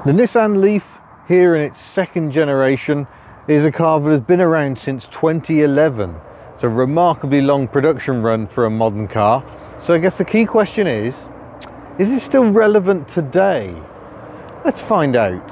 The Nissan LEAF, here in its second generation, is a car that has been around since 2011. It's a remarkably long production run for a modern car. So I guess the key question is it still relevant today? Let's find out.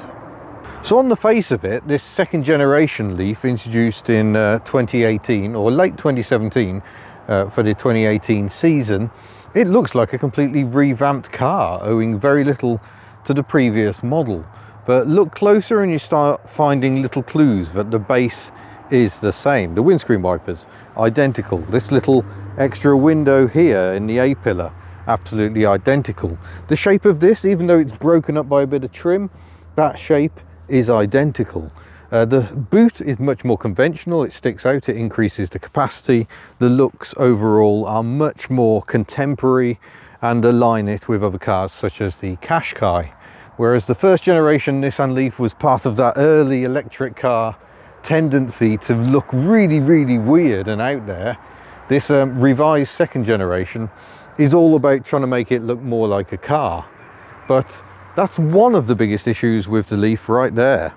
So on the face of it, this second generation LEAF, introduced in 2018 or late 2017 for the 2018 season, it looks like a completely revamped car, owing very little to the previous model. But look closer and you start finding little clues that the base is the same. The windscreen wipers, identical. This little extra window here in the A-pillar, absolutely identical. The shape of this, even though it's broken up by a bit of trim, that shape is identical. The boot is much more conventional, it sticks out, it increases the capacity. The looks overall are much more contemporary and align it with other cars such as the Qashqai. Whereas the first generation Nissan LEAF was part of that early electric car tendency to look really, really weird and out there. This revised second generation is all about trying to make it look more like a car. But that's one of the biggest issues with the LEAF right there.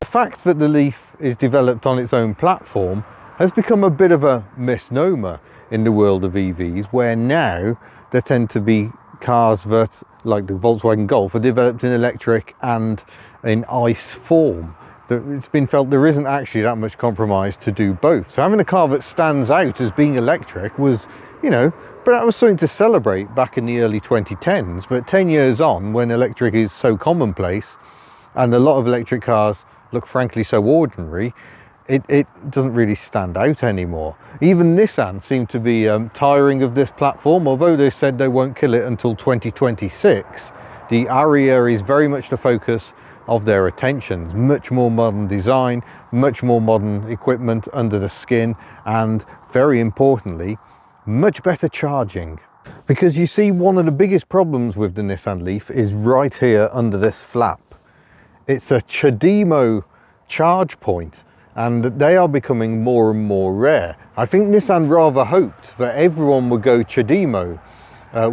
The fact that the LEAF is developed on its own platform has become a bit of a misnomer in the world of EVs, where now there tend to be cars that, like the Volkswagen Golf, are developed in electric and in ICE form. It's been felt there isn't actually that much compromise to do both. So having a car that stands out as being electric was, but that was something to celebrate back in the early 2010s. But 10 years on, when electric is so commonplace and a lot of electric cars look frankly so ordinary, it doesn't really stand out anymore. Even Nissan seem to be tiring of this platform, although they said they won't kill it until 2026. The Ariya is very much the focus of their attentions. Much more modern design, much more modern equipment under the skin, and very importantly, much better charging. Because you see, one of the biggest problems with the Nissan LEAF is right here under this flap. It's a CHAdeMO charge point, and they are becoming more and more rare. I think Nissan rather hoped that everyone would go CHAdeMO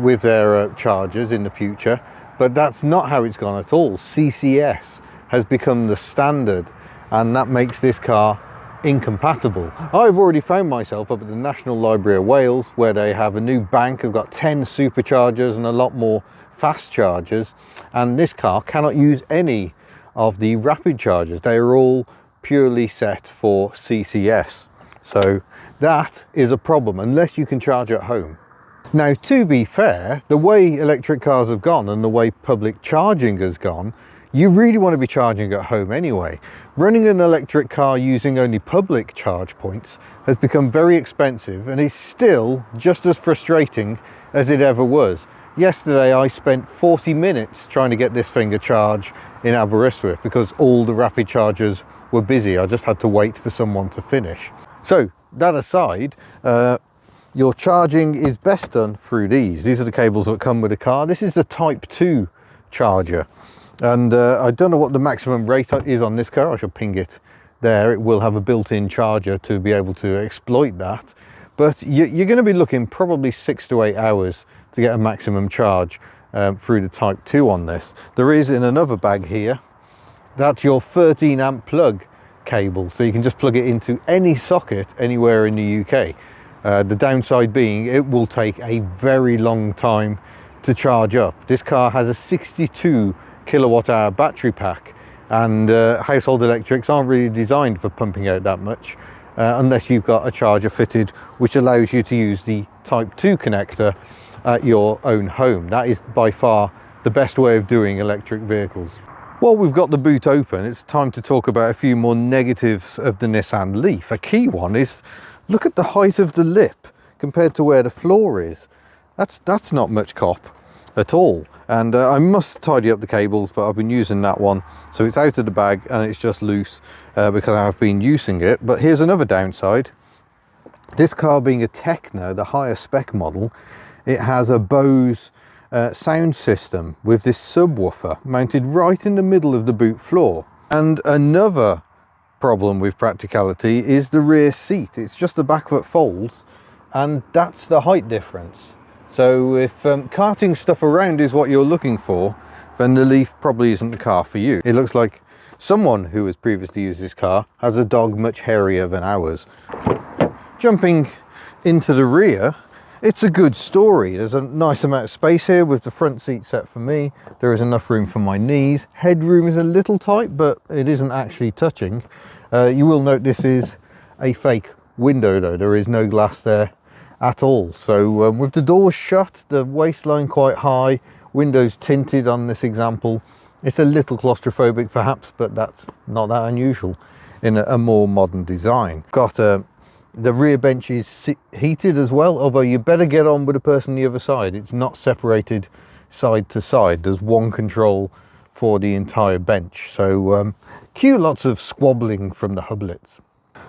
with their chargers in the future, but that's not how it's gone at all. CCS has become the standard, and that makes this car incompatible. I've already found myself up at the National Library of Wales, where they have a new bank. I've got 10 superchargers and a lot more fast chargers, and this car cannot use any of the rapid chargers. They are all purely set for CCS. So that is a problem unless you can charge at home. Now, to be fair, the way electric cars have gone and the way public charging has gone, you really want to be charging at home anyway. Running an electric car using only public charge points has become very expensive and is still just as frustrating as it ever was. Yesterday I spent 40 minutes trying to get this thing a charge in Aberystwyth because all the rapid chargers were busy. I just had to wait for someone to finish. So that aside, your charging is best done through these. These are the cables that come with the car. This is the Type 2 charger, and I don't know what the maximum rate is on this car. I shall ping it there. It will have a built-in charger to be able to exploit that, but you're going to be looking probably 6 to 8 hours to get a maximum charge through the Type 2 on this. There is in another bag here, that's your 13 amp plug cable, so you can just plug it into any socket anywhere in the UK. The downside being it will take a very long time to charge up. This car has a 62 kilowatt hour battery pack, and household electrics aren't really designed for pumping out that much unless you've got a charger fitted which allows you to use the Type 2 connector at your own home. That is by far the best way of doing electric vehicles. While we've got the boot open, it's time to talk about a few more negatives of the Nissan LEAF. A key one is, look at the height of the lip compared to where the floor is. That's not much cop at all. And I must tidy up the cables, but I've been using that one, so it's out of the bag and it's just loose because I've been using it. But here's another downside. This car being a Tekna, the higher spec model, it has a Bose sound system with this subwoofer mounted right in the middle of the boot floor. And another problem with practicality is the rear seat. It's just the back that folds, and that's the height difference. So if carting stuff around is what you're looking for, then the Leaf probably isn't the car for you. It looks like someone who has previously used this car has a dog much hairier than ours. Jumping into the rear, it's a good story. There's a nice amount of space here with the front seat set for me. There is enough room for my knees. Headroom is a little tight, but it isn't actually touching. You will note this is a fake window though. There is no glass there at all. So with the doors shut, the waistline quite high, windows tinted on this example, it's a little claustrophobic perhaps, but that's not that unusual in a more modern design. Got the rear bench is heated as well, although you better get on with the person on the other side. It's not separated side to side. There's one control for the entire bench. So cue lots of squabbling from the hublets.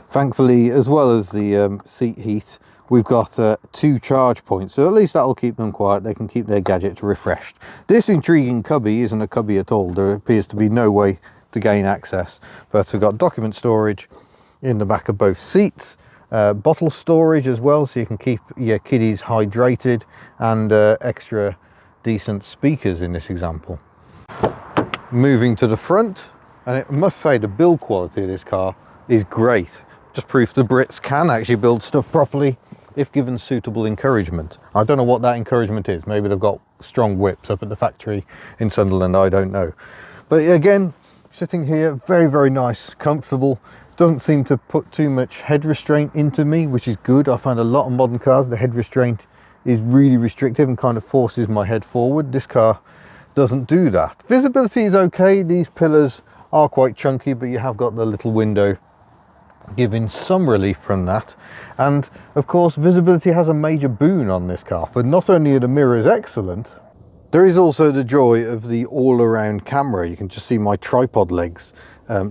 Thankfully, as well as the seat heat, we've got 2 charge points, so at least that'll keep them quiet. They can keep their gadgets refreshed. This intriguing cubby isn't a cubby at all. There appears to be no way to gain access, but we've got document storage in the back of both seats. Bottle storage as well, so you can keep your kiddies hydrated, and extra decent speakers in this example. Moving to the front, and I must say the build quality of this car is great. Just proof the Brits can actually build stuff properly if given suitable encouragement. I don't know what that encouragement is. Maybe they've got strong whips up at the factory in Sunderland, I don't know. But again, sitting here, very, very nice, comfortable. Doesn't seem to put too much head restraint into me, which is good. I find a lot of modern cars, the head restraint is really restrictive and kind of forces my head forward. This car doesn't do that. Visibility is okay. These pillars are quite chunky, but you have got the little window giving some relief from that. And of course, visibility has a major boon on this car, for not only are the mirrors excellent, there is also the joy of the all-around camera. You can just see my tripod legs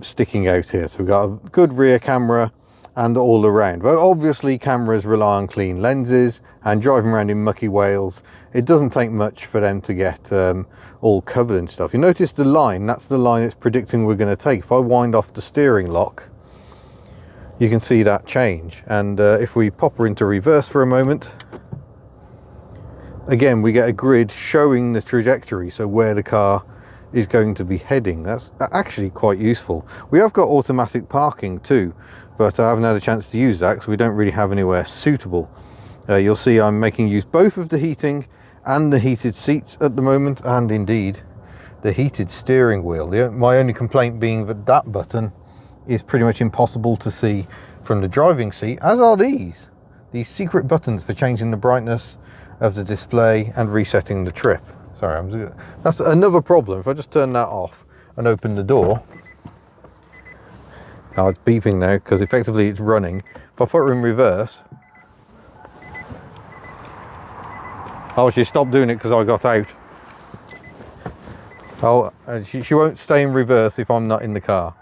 sticking out here. So we've got a good rear camera and all around. But obviously cameras rely on clean lenses, and driving around in mucky Wales, it doesn't take much for them to get all covered and stuff. You notice the line, that's the line it's predicting we're going to take. If I wind off the steering lock, you can see that change. And if we pop her into reverse for a moment, again we get a grid showing the trajectory, so where the car is going to be heading. That's actually quite useful. We have got automatic parking too, but I haven't had a chance to use that because we don't really have anywhere suitable. You'll see I'm making use both of the heating and the heated seats at the moment, and indeed the heated steering wheel. My only complaint being that that button is pretty much impossible to see from the driving seat, as are these secret buttons for changing the brightness of the display and resetting the trip. Sorry, that's another problem. If I just turn that off and open the door, now it's beeping now because effectively it's running. If I put her in reverse, oh, she stopped doing it because I got out. Oh, she won't stay in reverse if I'm not in the car.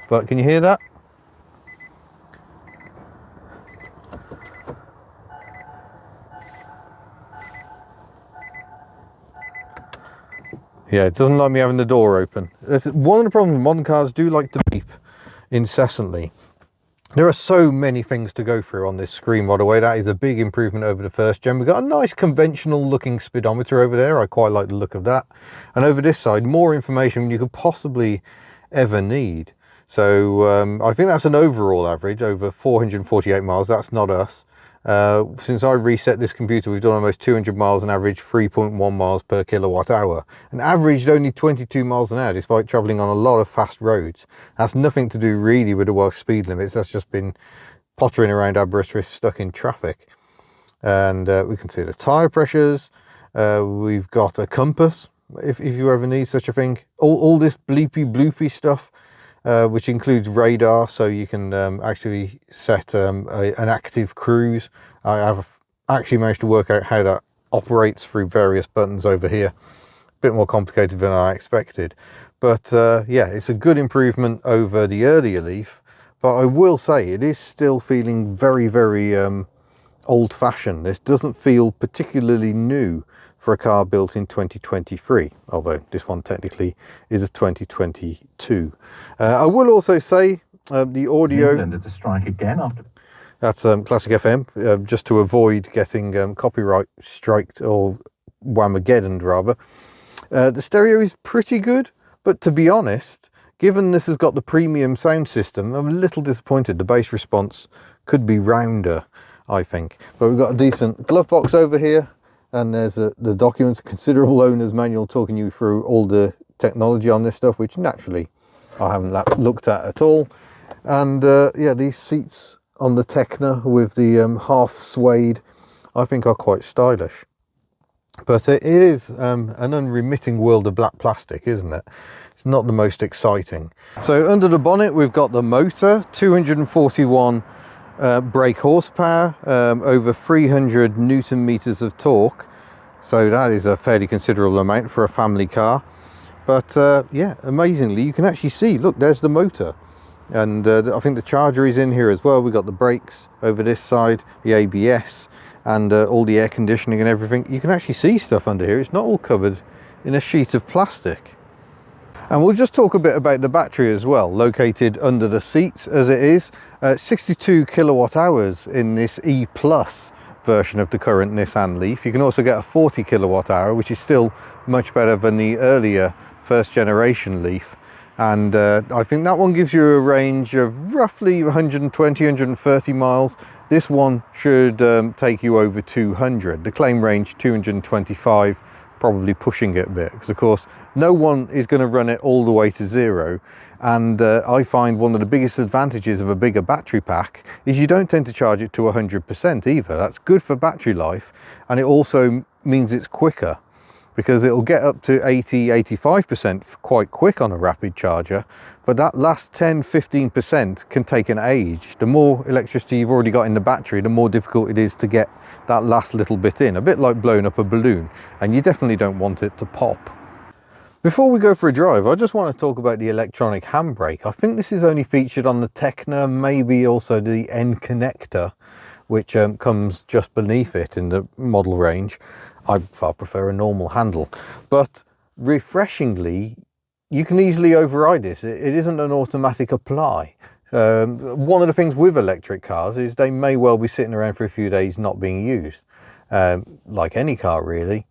But can you hear that? Yeah, it doesn't like me having the door open. That's one of the problems. Modern cars do like to beep incessantly. There are so many things to go through on this screen, by the way. That is a big improvement over the first gen. We've got a nice conventional looking speedometer over there. I quite like the look of that. And over this side, more information than you could possibly ever need. So I think that's an overall average over 448 miles. That's not us. Since I reset this computer, we've done almost 200 miles, an average 3.1 miles per kilowatt hour, and averaged only 22 miles an hour despite traveling on a lot of fast roads. That's nothing to do really with the Welsh speed limits. That's just been pottering around Aberystwyth stuck in traffic. And we can see the tire pressures. We've got a compass if you ever need such a thing. All this bleepy bloopy stuff, which includes radar, so you can actually set an active cruise. I have actually managed to work out how that operates through various buttons over here. A bit more complicated than I expected, but yeah, it's a good improvement over the earlier Leaf. But I will say it is still feeling very, very old-fashioned. This doesn't feel particularly new for a car built in 2023, although this one technically is a 2022. I will also say the audio... England to strike again after... That's Classic FM, just to avoid getting copyright striked, or Whamageddoned rather. The stereo is pretty good, but to be honest, given this has got the premium sound system, I'm a little disappointed. The bass response could be rounder, I think. But we've got a decent glove box over here, and there's the documents, considerable owner's manual talking you through all the technology on this stuff, which naturally I haven't looked at all. And yeah, these seats on the Tekna with the half suede, I think are quite stylish. But it is an unremitting world of black plastic, isn't it? It's not the most exciting. So under the bonnet, we've got the motor, 241 brake horsepower, over 300 Newton meters of torque. So that is a fairly considerable amount for a family car. But yeah, amazingly, you can actually see, look, there's the motor. And I think the charger is in here as well. We've got the brakes over this side, the ABS, and all the air conditioning and everything. You can actually see stuff under here. It's not all covered in a sheet of plastic. And we'll just talk a bit about the battery as well, located under the seats as it is. 62 kilowatt hours in this E Plus version of the current Nissan LEAF. You can also get a 40 kilowatt hour, which is still much better than the earlier first generation LEAF. And I think that one gives you a range of roughly 120, 130 miles. This one should take you over 200. The claim range 225, probably pushing it a bit, because of course no one is going to run it all the way to zero. And I find one of the biggest advantages of a bigger battery pack is you don't tend to charge it to 100% either. That's good for battery life, and it also means it's quicker, because it'll get up to 80-85% quite quick on a rapid charger, but that last 10-15% can take an age. The more electricity you've already got in the battery, the more difficult it is to get that last little bit in, a bit like blowing up a balloon, and you definitely don't want it to pop. Before we go for a drive, I just want to talk about the electronic handbrake. I think this is only featured on the Tekna, maybe also the N connector, which comes just beneath it in the model range. I far prefer a normal handle, but refreshingly, you can easily override this. It isn't an automatic apply. One of the things with electric cars is they may well be sitting around for a few days not being used, like any car really.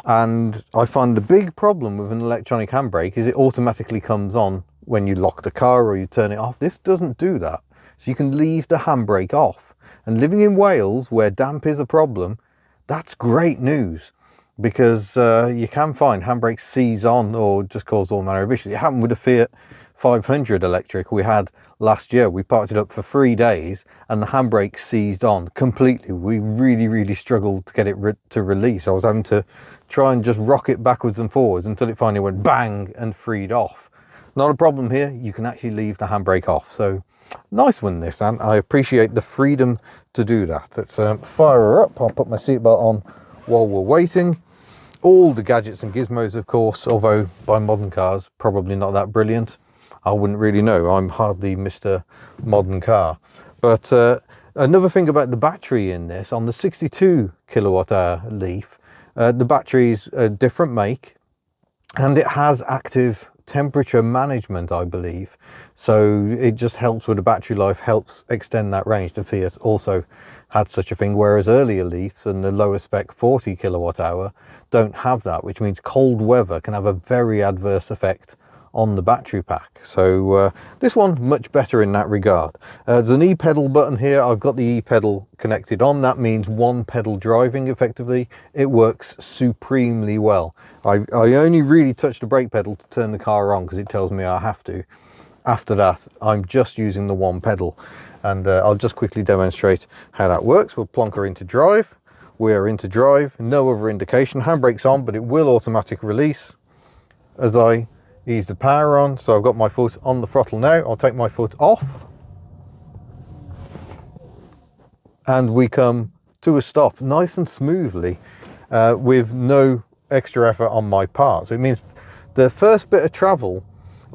And I find the big problem with an electronic handbrake is it automatically comes on when you lock the car or you turn it off. This doesn't do that. So you can leave the handbrake off. And living in Wales, where damp is a problem, that's great news, because you can find handbrakes seize on or just cause all manner of issues. It happened with a Fiat 500 electric we had last year. We parked it up for 3 days and the handbrake seized on completely. We really struggled to get it to release. I was having to try and just rock it backwards and forwards until it finally went bang and freed off. Not a problem here. You can actually leave the handbrake off. So nice one, this, and I appreciate the freedom to do that. Let's fire her up. I'll put my seatbelt on while we're waiting. All the gadgets and gizmos, of course, although by modern cars, probably not that brilliant. I wouldn't really know. I'm hardly Mr. Modern Car. But another thing about the battery in this, on the 62 kilowatt hour LEAF, the battery's a different make, and it has active temperature management, I believe. So it just helps with the battery life, helps extend that range. The Fiat also had such a thing, whereas earlier LEAFs and the lower spec 40 kilowatt hour don't have that, which means cold weather can have a very adverse effect on the battery pack. So this one much better in that regard. There's an e-pedal button here. I've got the e-pedal connected on. That means one pedal driving effectively. It works supremely well. I only really touch the brake pedal to turn the car on because it tells me I have to. After that, I'm just using the one pedal, and I'll just quickly demonstrate how that works. We'll plonk her into drive. We are into drive. No other indication. Handbrake's on, but it will automatic release as I ease the power on. So I've got my foot on the throttle now. I'll take my foot off and we come to a stop nice and smoothly with no extra effort on my part. So it means the first bit of travel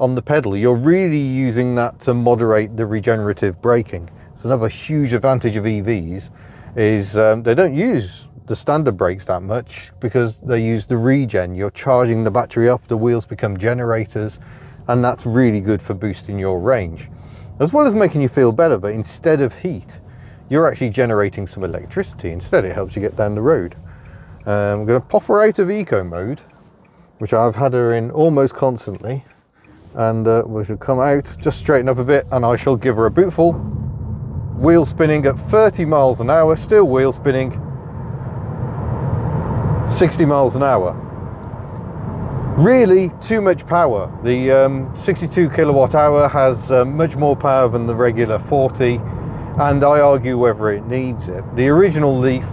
on the pedal, you're really using that to moderate the regenerative braking. It's another huge advantage of EVs is they don't use the standard brakes that much because they use the regen. You're charging the battery up, the wheels become generators, and that's really good for boosting your range, as well as making you feel better. But instead of heat, you're actually generating some electricity. Instead, it helps you get down the road. I'm going to pop her out of eco mode which I've had her in almost constantly, and we shall come out, just straighten up a bit, and I shall give her a bootful. Wheel spinning at 30 miles an hour, still wheel spinning 60 miles an hour. Really too much power. The 62 kilowatt hour has much more power than the regular 40, and I argue whether it needs it. The original Leaf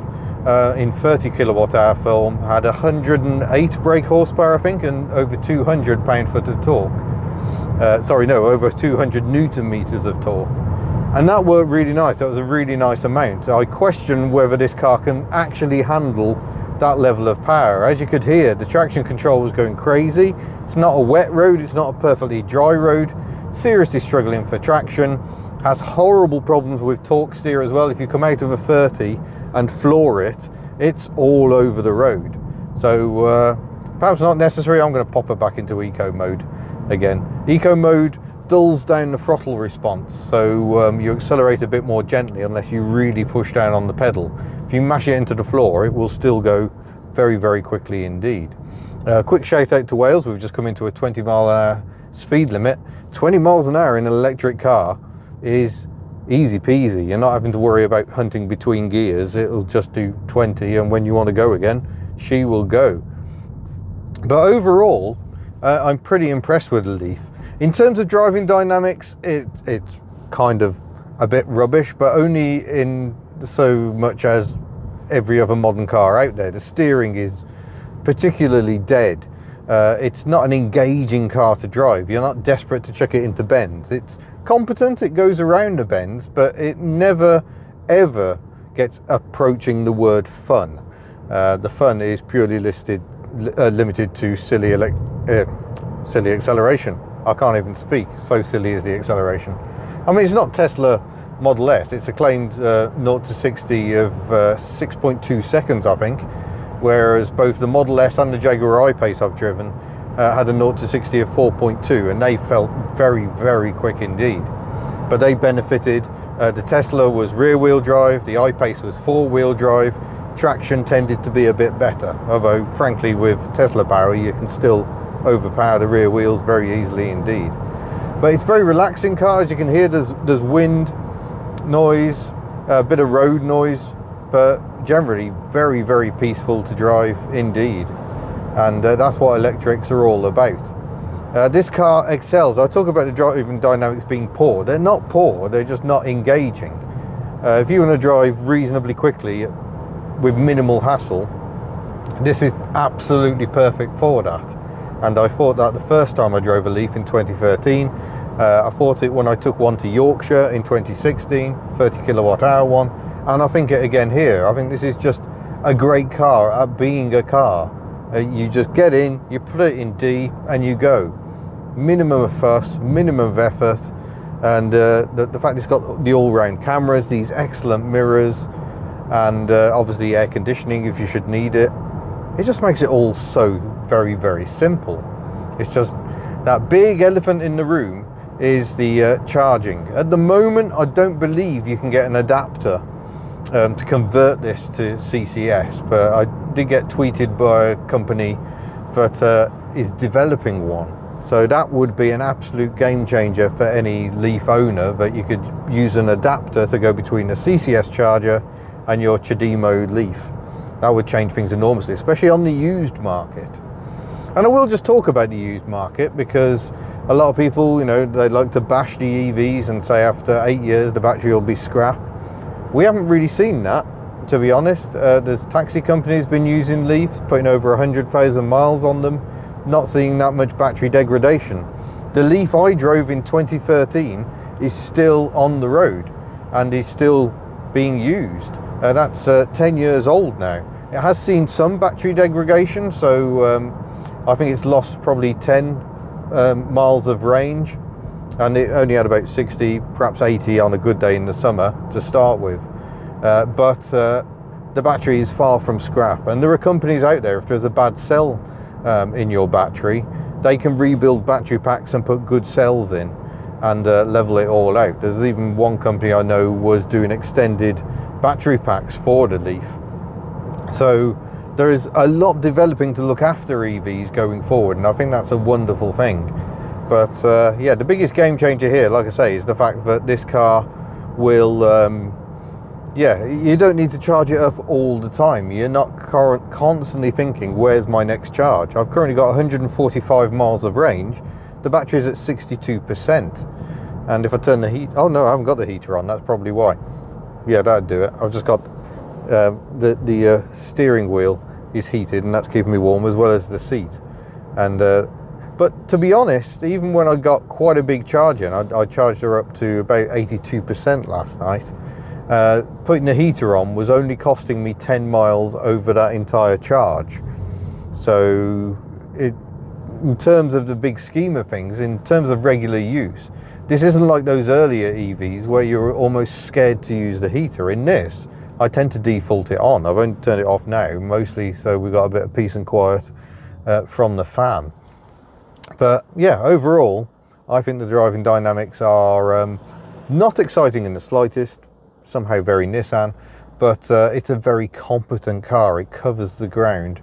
in 30 kilowatt hour form had 108 brake horsepower, I think, and over 200 pound-foot of torque. Sorry, no, over 200 newton meters of torque. And that worked really nice. That was a really nice amount. I question whether this car can actually handle that level of power. As you could hear, the traction control was going crazy. It's not a wet road, it's not a perfectly dry road. Seriously struggling for traction. Has horrible problems with torque steer as well. If you come out of a 30 and floor it, it's all over the road. So perhaps not necessary. I'm going to pop it back into eco mode again. Eco mode dulls down the throttle response, so you accelerate a bit more gently unless you really push down on the pedal. If you mash it into the floor, it will still go very, very quickly indeed. Quick shout out to Wales. We've just come into a 20 mile an hour speed limit. 20 miles an hour in an electric car is easy peasy. You're not having to worry about hunting between gears. It'll just do 20, and when you want to go again, she will go. But overall, I'm pretty impressed with the Leaf. In terms of driving dynamics, it's kind of a bit rubbish, but only in so much as every other modern car out there. The steering is particularly dead. It's not an engaging car to drive. You're not desperate to chuck it into bends. It's competent, it goes around the bends, but it never ever gets approaching the word fun. The fun is purely limited to silly acceleration. I can't even speak, so silly is the acceleration. I mean, it's not Tesla Model S, it's a claimed 0 to 60 of 6.2 seconds, I think, whereas both the Model S and the Jaguar I-Pace I've driven had a 0 to 60 of 4.2, and they felt very, very quick indeed. But they benefited. The Tesla was rear-wheel drive, the I-Pace was four-wheel drive. Traction tended to be a bit better, although frankly with Tesla power you can still overpower the rear wheels very easily indeed. But it's a very relaxing car. As you can hear, there's wind noise, a bit of road noise, but generally very, very peaceful to drive indeed. And that's what electrics are all about. This car excels. I talk about the driving dynamics being poor. They're not poor, they're just not engaging. If you want to drive reasonably quickly with minimal hassle, this is absolutely perfect for that. And I thought that the first time I drove a Leaf in 2013. I thought it when I took one to Yorkshire in 2016, 30 kilowatt hour one, and I think it again here. I think this is just a great car at being a car. You just get in, you put it in D, and you go. Minimum of fuss, minimum of effort, and the fact it's got the all-round cameras, these excellent mirrors, and obviously air conditioning if you should need it. It just makes it all so very, very simple. It's just that big elephant in the room is the charging. At the moment, I don't believe you can get an adapter to convert this to CCS, but I did get tweeted by a company that is developing one. So that would be an absolute game changer for any Leaf owner, that you could use an adapter to go between a CCS charger and your CHAdeMO Leaf. That would change things enormously, especially on the used market. And I will just talk about the used market because a lot of people, you know, they like to bash the EVs and say after 8 years the battery will be scrap. We haven't really seen that, to be honest. There's taxi companies been using Leafs, putting over 100,000 miles on them, not seeing that much battery degradation. The Leaf I drove in 2013 is still on the road and is still being used. That's 10 years old now. It has seen some battery degradation, so I think it's lost probably 10 miles of range, and it only had about 60, perhaps 80 on a good day in the summer to start with. But the battery is far from scrap, and there are companies out there, if there's a bad cell in your battery, they can rebuild battery packs and put good cells in and level it all out. There's even one company I know was doing extended battery packs for the Leaf. So there is a lot developing to look after EVs going forward, and I think that's a wonderful thing. But yeah, the biggest game changer here, like I say, is the fact that this car will yeah, you don't need to charge it up all the time. You're not constantly thinking, where's my next charge? I've currently got 145 miles of range. The battery is at 62%. And if I turn the heat, oh no, I haven't got the heater on. That's probably why. Yeah, that'd do it. I've just got the steering wheel is heated, and that's keeping me warm, as well as the seat. And but to be honest, even when I got quite a big charge in, I charged her up to about 82% last night. Putting the heater on was only costing me 10 miles over that entire charge. So in terms of the big scheme of things, in terms of regular use, this isn't like those earlier EVs where you're almost scared to use the heater. In this, I tend to default it on. I've only turned it off now, mostly so we've got a bit of peace and quiet from the fan. But yeah, overall, I think the driving dynamics are not exciting in the slightest. Somehow very Nissan, but it's a very competent car. It covers the ground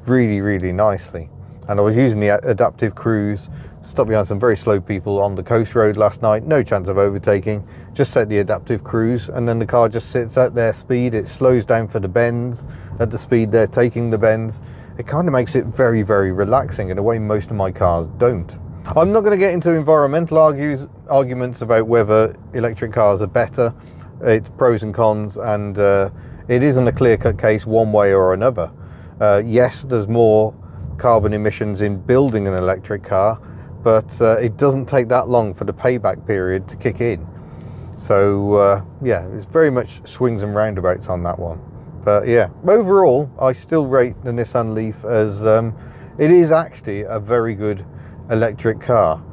really nicely. And I was using the adaptive cruise, stopped behind some very slow people on the coast road last night, no chance of overtaking, just set the adaptive cruise, and then the car just sits at their speed. It slows down for the bends at the speed they're taking the bends. It kind of makes it very relaxing in a way most of my cars don't. I'm not going to get into environmental arguments about whether electric cars are better. It's pros and cons, and it isn't a clear-cut case one way or another. Yes, there's more carbon emissions in building an electric car, but it doesn't take that long for the payback period to kick in. So yeah, it's very much swings and roundabouts on that one. But yeah, overall, I still rate the Nissan LEAF as it is actually a very good electric car.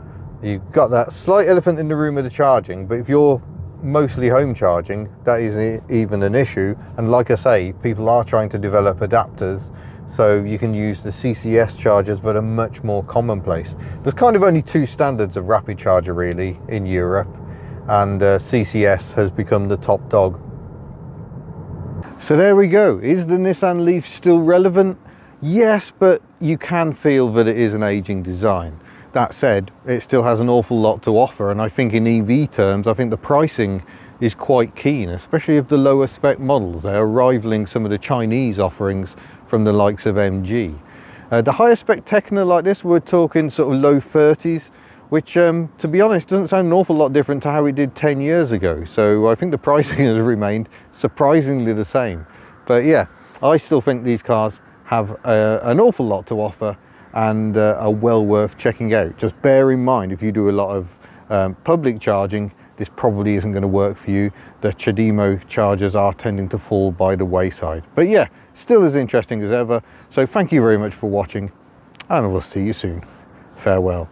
You've got that slight elephant in the room of the charging, but if you're mostly home charging, that isn't even an issue. And like I say, people are trying to develop adapters so you can use the CCS chargers that are much more commonplace. There's kind of only two standards of rapid charger really in Europe, and CCS has become the top dog. So there we go. Is the Nissan LEAF still relevant? Yes, but you can feel that it is an aging design. That said, it still has an awful lot to offer, and I think in EV terms, I think the pricing is quite keen, especially of the lower spec models. They are rivaling some of the Chinese offerings from the likes of MG. The higher spec Tekna like this, we're talking sort of low 30s, which to be honest doesn't sound an awful lot different to how it did 10 years ago. So I think the pricing has remained surprisingly the same. But yeah, I still think these cars have an awful lot to offer, and are well worth checking out. Just bear in mind, if you do a lot of public charging, this probably isn't going to work for you. The CHAdeMO chargers are tending to fall by the wayside. But yeah, still as interesting as ever. So thank you very much for watching, and we'll see you soon. Farewell.